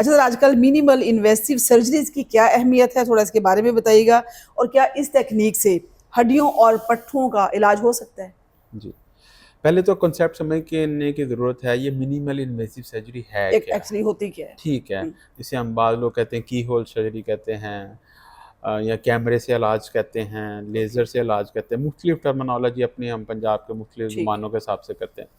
अच्छा सर, आजकल minimal invasive surgeries की क्या अहमियत है, थोड़ा इसके बारे में बताइएगा। और क्या इस तकनीक से हड्डियों और पट्ठों का इलाज हो सकता है? जी। पहले तो कॉन्सेप्ट समझने की ज़रूरत है, ये मिनिमल इन्वेसिव सर्जरी है एक क्या? एक्चुअली होती क्या है? ठीक है, हम्म, जिसे हम बाद लोग कहते हैं की होल सर्जरी कहते हैं, या कैमरे से इलाज कहते हैं, ओके, लेज़र से इलाज कहते हैं, मुख्तलिफ टर्मिनोलॉजी अपनी हम पंजाब के मुख्तलिफ ठीक ज़ुबानों है। के हिसाब से करते हैं।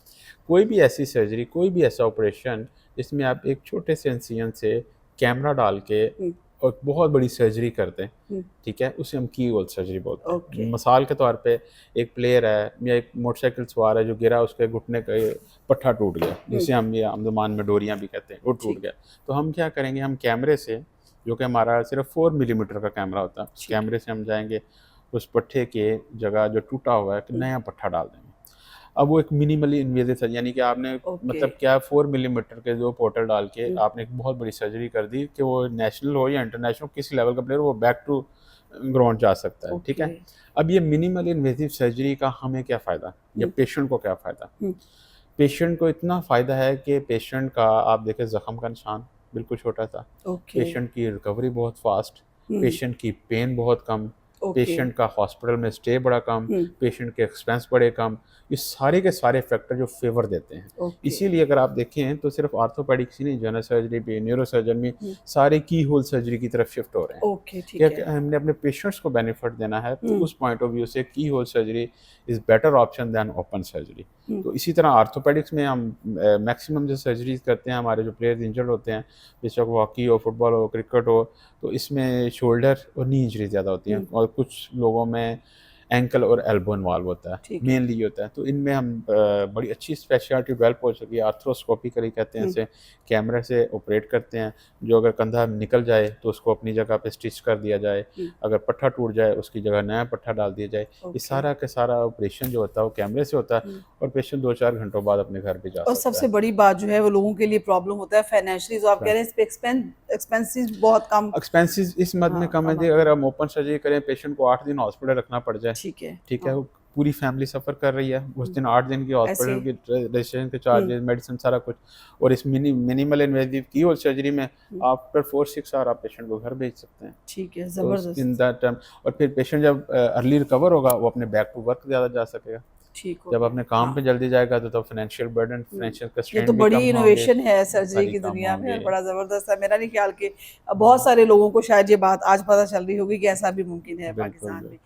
कोई भी ऐसी सर्जरी, कोई भी ऐसा ऑपरेशन जिसमें आप एक छोटे से इंसिजन से कैमरा डाल के हम्म, और बहुत बड़ी सर्जरी कर दें, हम्म, ठीक है, उसे हम की होल सर्जरी बोलते ओके, हैं। मिसाल के तौर पे एक प्लेयर है या एक मोटरसाइकिल सवार है जो गिरा, उसके घुटने का ये पट्ठा टूट गया, हम्म, जिसे हम ये आम ज़ुबान में डोरियां भी कहते हैं, वो टूट ठीक, गया। तो हम क्या करेंगे, हम कैमरे से, जो कि हमारा सिर्फ 4 मिलीमीटर का कैमरा होता है, उस ठीक कैमरे से हम जाएंगे, उस पट्ठे के जगह जो टूटा हुआ है एक है। नया पट्ठा डाल देंगे। अब वो एक मिनिमली इन्वेजिव सर्जरी, यानी कि आपने ओके, मतलब क्या 4 मिलीमीटर के जो पोर्टल डाल के आपने एक बहुत बड़ी सर्जरी कर दी कि वो नेशनल हो या इंटरनेशनल किसी लेवल का प्लेयर वो बैक टू ग्राउंड जा सकता है, ठीक ओके, है। अब ये मिनिमल इन्वेजिव सर्जरी का हमें क्या फ़ायदा या हम्म, पेशेंट को क्या फ़ायदा? हम्म, पेशेंट को इतना फ़ायदा है कि पेशेंट का आप देखें ज़ख्म का निशान बिल्कुल छोटा था, ओके, पेशेंट की रिकवरी बहुत फास्ट, हम्म, पेशेंट की पेन बहुत कम, ओके, पेशेंट का हॉस्पिटल में स्टे बड़ा कम, हम्म, पेशेंट के एक्सपेंस बड़े कम। ये सारे के सारे फैक्टर जो फेवर देते हैं। ओके, इसीलिए अगर आप देखें तो सिर्फ आर्थोपेडिक्स ही नहीं, जनरल सर्जरी भी, न्यूरो सर्जन भी, हम्म, सारे की होल सर्जरी की तरफ शिफ्ट हो रहे हैं। ओके, क्या ठीक है। कि हमने अपने पेशेंट्स को बेनिफिट देना है, तो हम्म, उस पॉइंट ऑफ व्यू से keyhole surgery is better option than open surgery. Hmm, तो इसी तरह आर्थोपेडिक्स में हम मैक्सिमम जो सर्जरीज करते हैं, हमारे जो प्लेयर्स इंजर्ड होते हैं, बेशक वो हॉकी हो, फुटबॉल हो, क्रिकेट हो, तो इसमें शोल्डर और नी इंजरी ज़्यादा होती हैं, हम्म, और कुछ लोगों में एंकल और एल्बो इन्वॉल्व होता है, ठीक है। मेनली ये होता है। तो इनमें हम बड़ी अच्छी स्पेशलिटी डेवलप हो चुकी है, आर्थ्रोस्कोपी करी कहते हैं हम्म, इसे, कैमरे से ऑपरेट करते हैं। जो अगर कंधा निकल जाए तो उसको अपनी जगह पे स्टिच कर दिया जाए, हम्म, अगर पट्ठा टूट जाए उसकी जगह नया पट्ठा डाल दिया जाए। ये ओके, सारा का सारा ऑपरेशन जो होता है वो कैमरे से होता है, हम्म। और पेशेंट 2-4 घंटों बाद अपने घर भी जा और सकता सबसे है। बड़ी बात जो है वो लोगों के लिए प्रॉब्लम होता है फाइनेंशियली, जो आप कह रहे हैं इस पे एक्सपेंसेस बहुत कम। एक्सपेंसेस इस मद में हाँ, कम है कम जी, आते अगर हैं। हम ओपन सर्जरी करें, पेशेंट को 8 दिन हॉस्पिटल रखना पड़ जाए, ठीक है। ठीक है, हाँ, वो पूरी फैमिली सफ़र कर रही है उस हम्म, दिन, 8 दिन की ऐसे। हॉस्पिटल की रजिस्ट्रेशन के हम्म, चार्जेस, मेडिसिन, सारा कुछ। और इस मिनिमल इन्वेजिव की होल सर्जरी में हम्म, आफ्टर 4-6 आवर आप पेशेंट को घर भेज सकते हैं। ठीक है, तो इन जबरदस्त। दैट टाइम, और फिर पेशेंट जब अर्ली रिकवर होगा वो अपने बैक टू वर्क ज़्यादा जा सकेगा। ठीक हो जब गया। अपने काम हाँ। पे जल्दी जाएगा तो फाइनेंशियल बर्डन, हम्म, फाइनेंशियल ये तो कंस्ट्रेंट भी बड़ी कम होंगे, इनोवेशन है सर्जरी सारी की कम दुनिया में, और होंगे। बड़ा जबरदस्त है। मेरा नहीं ख्याल कि बहुत सारे लोगों को शायद ये बात आज पता चल रही होगी कि ऐसा भी मुमकिन है बिल्कुल, पाकिस्तान बिल्कुल। में।